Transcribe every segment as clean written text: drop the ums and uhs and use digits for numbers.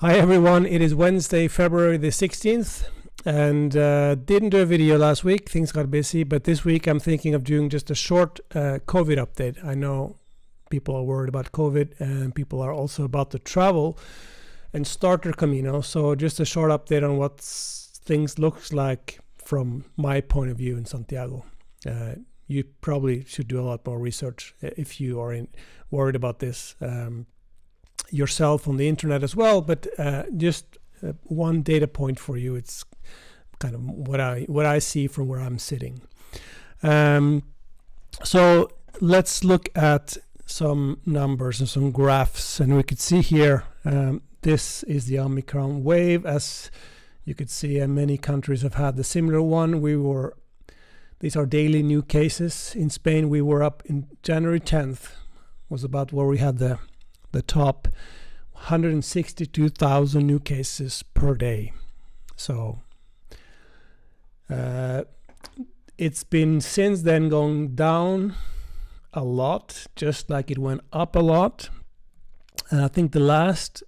Hi everyone, it is Wednesday, February the 16th, and didn't do a video last week. Things got busy, but this week I'm thinking of doing just a short COVID update. I know people are worried about COVID and people are also about to travel and start their Camino. So just a short update on what things looks like from my point of view in Santiago. You probably should do a lot more research if you are worried about this yourself on the internet as well, but just one data point for you. It's kind of what I see from where I'm sitting. So let's look at some numbers and some graphs, and we could see here this is the Omicron wave. As you could see, many countries have had the similar one. These are daily new cases. In Spain, we were up in January 10th, was about where we had the top 162,000 new cases per day. So it's been since then going down a lot, just like it went up a lot. And I think the last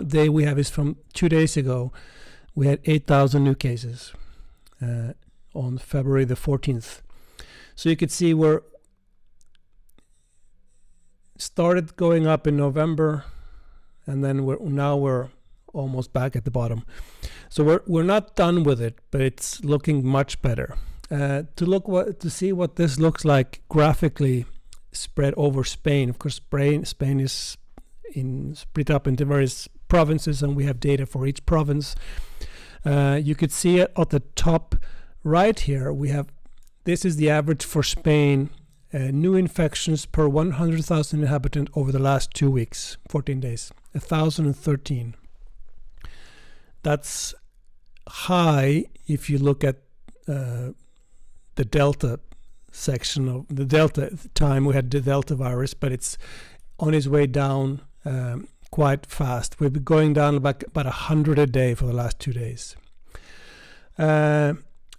day we have is from 2 days ago. We had 8,000 new cases on February the 14th. So you could see we're started going up in November, and then we're almost back at the bottom. So we're not done with it, but it's looking much better. To see what this looks like graphically spread over Spain. Of course, Spain is split up into various provinces, and we have data for each province. You could see it at the top right here. This is the average for Spain. New infections per 100,000 inhabitants over the last 2 weeks, 14 days, 1,013. That's high if you look at the Delta section of the Delta time. We had the Delta virus, but it's on its way down quite fast. We've been going down about 100 a day for the last 2 days.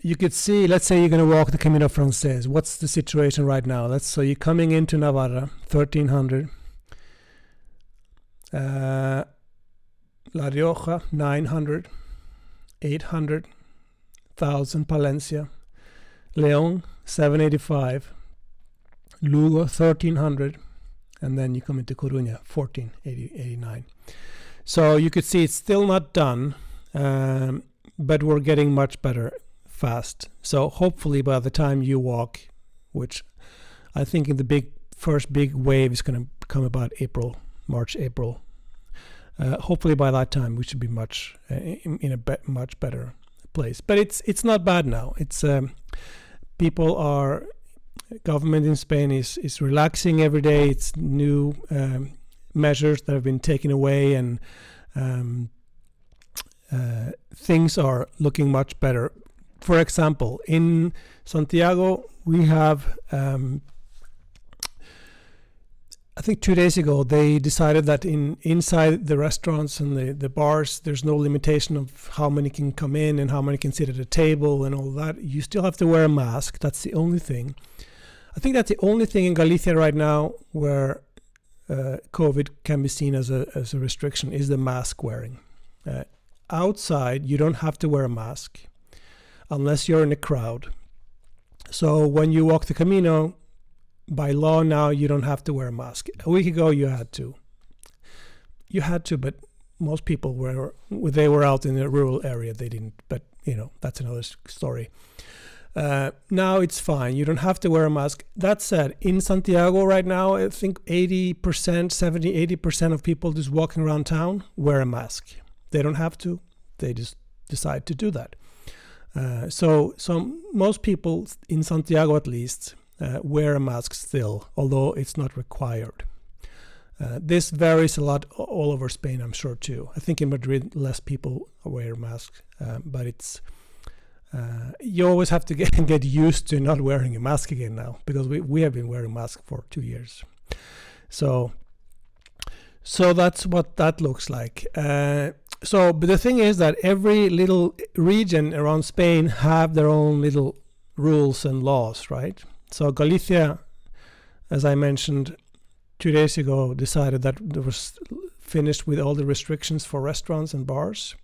You could see, let's say you're going to walk the Camino Francés. What's the situation right now? So you're coming into Navarra, 1,300. La Rioja, 900. 800. 1,000 Palencia. León, 785. Lugo, 1,300. And then you come into Coruña, 1,489. So you could see it's still not done, but we're getting much better fast. So hopefully by the time you walk, which I think in the first big wave is going to come about March, April. Hopefully by that time we should be much in a much better place. But it's not bad now. It's government in Spain is relaxing every day. It's new measures that have been taken away, and things are looking much better. For example, in Santiago, we have, I think 2 days ago, they decided that inside the restaurants and the bars, there's no limitation of how many can come in and how many can sit at a table and all that. You still have to wear a mask. That's the only thing. I think that's the only thing in Galicia right now where COVID can be seen as a restriction, is the mask wearing. Outside, you don't have to wear a mask unless you're in a crowd. So when you walk the Camino, by law now, you don't have to wear a mask. A week ago, you had to. But most people they were out in a rural area. They didn't, but that's another story. Now it's fine. You don't have to wear a mask. That said, in Santiago right now, I think 80% of people just walking around town wear a mask. They don't have to. They just decide to do that. So most people in Santiago, at least, wear a mask still, although it's not required. This varies a lot all over Spain, I'm sure, too. I think in Madrid, less people wear masks, but it's you always have to get used to not wearing a mask again now, because we have been wearing masks for 2 years. So that's what that looks like. But the thing is that every little region around Spain have their own little rules and laws, right? So Galicia, as I mentioned 2 days ago, decided that there was finished with all the restrictions for restaurants and bars.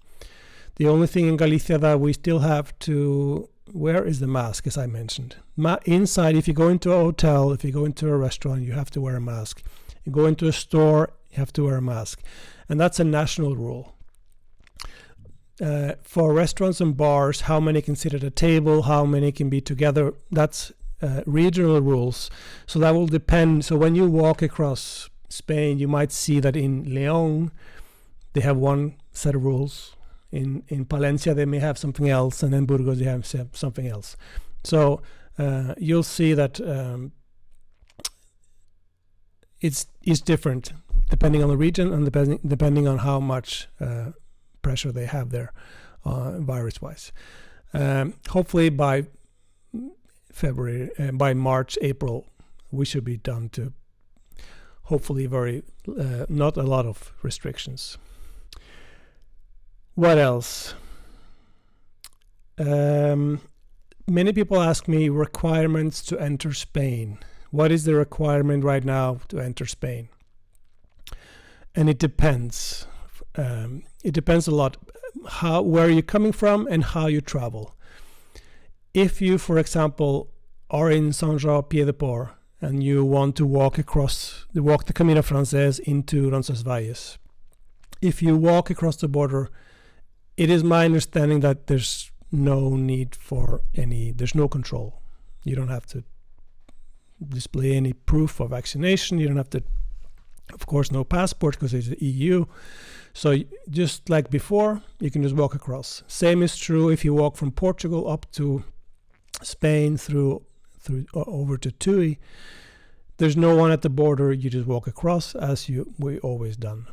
The only thing in Galicia that we still have to wear is the mask, as I mentioned. Inside, if you go into a hotel, if you go into a restaurant, you have to wear a mask. You go into a store, you have to wear a mask. And that's a national rule. For restaurants and bars, how many can sit at a table, how many can be together, that's regional rules. So that will depend. So when you walk across Spain, you might see that in León, they have one set of rules. In Palencia, they may have something else, and in Burgos, they have something else. So you'll see that it's different depending on the region and depending on how much pressure they have there, virus-wise. Hopefully by February, by March, April, we should be done to hopefully not a lot of restrictions. What else? Many people ask me requirements to enter Spain. What is the requirement right now to enter Spain? And it depends. It depends a lot where you're coming from and how you travel. If you, for example, are in Saint-Jean-Pied-de-Port and you want to walk the Camino Francés into Roncesvalles, if you walk across the border, it is my understanding that there's no need for there's no control. You don't have to display any proof of vaccination. You don't have to, of course, no passport because it's the EU. So just like before, you can just walk across. Same is true if you walk from Portugal up to Spain through over to Tui. There's no one at the border. You just walk across as we always done.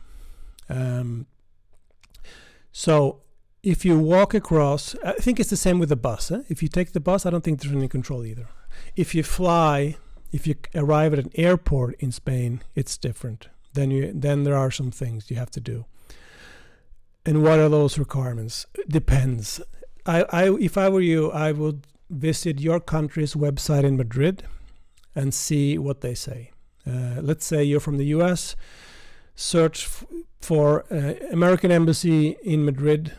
So if you walk across, I think it's the same with the bus. If you take the bus, I don't think there's any control either. If you fly, if you arrive at an airport in Spain, it's different. Then there are some things you have to do. And what are those requirements? Depends. If I were you, I would visit your country's website in Madrid and see what they say. Let's say you're from the US, search for American Embassy in Madrid,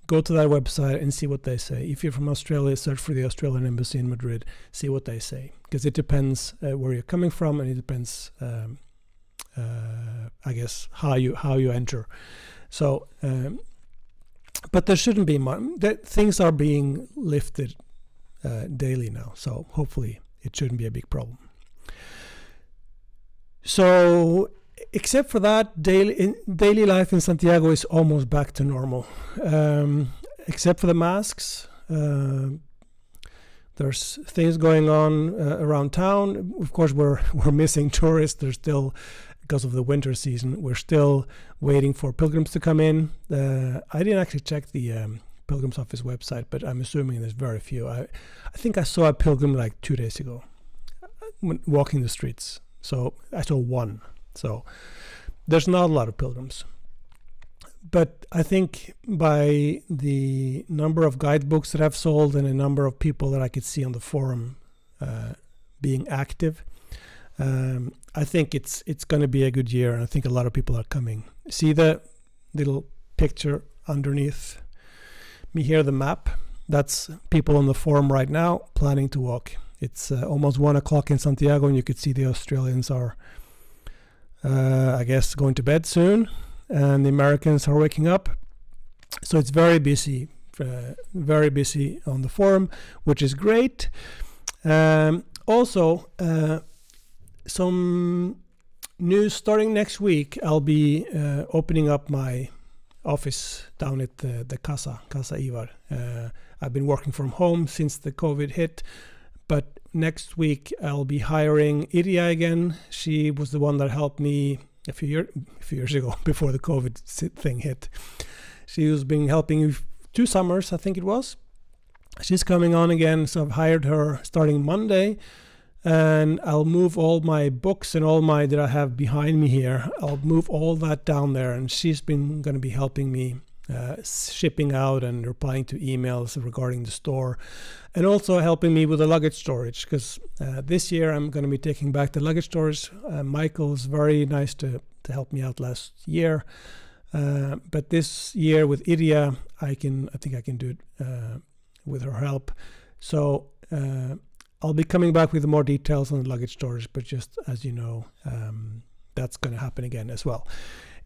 go to that website and see what they say. If you're from Australia, search for the Australian Embassy in Madrid, see what they say. Because it depends where you're coming from, and it depends, I guess, how you enter. So, but there shouldn't be much. Things are being lifted daily now, so hopefully it shouldn't be a big problem. So, except for that, daily life in Santiago is almost back to normal. Except for the masks, there's things going on around town. Of course, we're missing tourists. There's still, because of the winter season, we're still waiting for pilgrims to come in. I didn't actually check the Pilgrims Office website, but I'm assuming there's very few. I think I saw a pilgrim like 2 days ago walking the streets. So I saw one. So there's not a lot of pilgrims. But I think by the number of guidebooks that I've sold and the number of people that I could see on the forum being active, I think it's going to be a good year, and I think a lot of people are coming. See the little picture underneath me here, the map? That's people on the forum right now planning to walk. It's almost 1 o'clock in Santiago, and you could see the Australians are, I guess, going to bed soon, and the Americans are waking up. So it's very busy on the forum, which is great. Also, some news starting next week. I'll be opening up my office down at the Casa Ivar. I've been working from home since the COVID hit, but next week I'll be hiring Irja again. She was the one that helped me a few years ago before the COVID thing hit. She was been helping 2 summers, I think it was. She's coming on again, so I've hired her starting Monday, and I'll move all my books and all that I have behind me here. I'll move all that down there, and she's been going to be helping me shipping out and replying to emails regarding the store, and also helping me with the luggage storage, because this year I'm going to be taking back the luggage storage. Michael's very nice to to help me out last year. But this year with Iria, I think I can do it with her help. So I'll be coming back with more details on the luggage storage, but just as you know, that's going to happen again as well.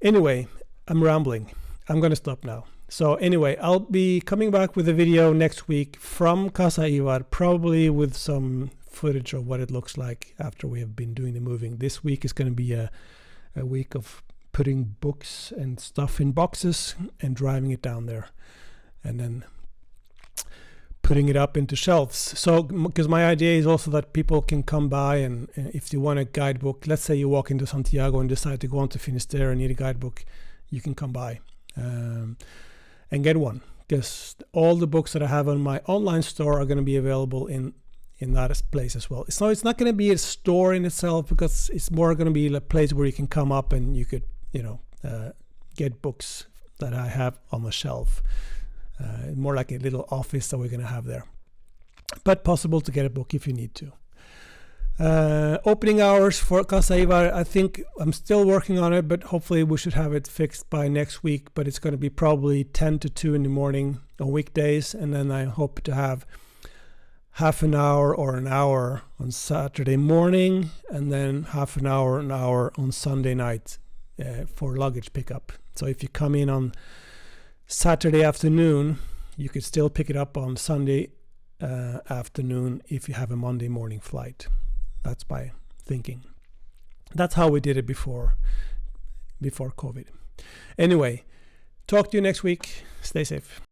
Anyway, I'm rambling. I'm going to stop now. So anyway, I'll be coming back with a video next week from Casa Ivar, probably with some footage of what it looks like after we have been doing the moving. This week is going to be a week of putting books and stuff in boxes and driving it down there, and then putting it up into shelves. So because my idea is also that people can come by, and if you want a guidebook, let's say you walk into Santiago and decide to go on to Finisterre and need a guidebook, you can come by and get one, because all the books that I have on my online store are going to be available in that place as well. So it's not going to be a store in itself, because it's more going to be a place where you can come up and you could get books that I have on the shelf. More like a little office that we're going to have there, but possible to get a book if you need to. Opening hours for Casa Ivar, I think I'm still working on it, but hopefully we should have it fixed by next week. But it's going to be probably 10 to 2 in the morning on weekdays, and then I hope to have half an hour or an hour on Saturday morning, and then half an hour on Sunday night for luggage pickup. So if you come in on Saturday afternoon, you could still pick it up on Sunday afternoon if you have a Monday morning flight. That's my thinking. That's how we did it before COVID. Anyway, talk to you next week. Stay safe.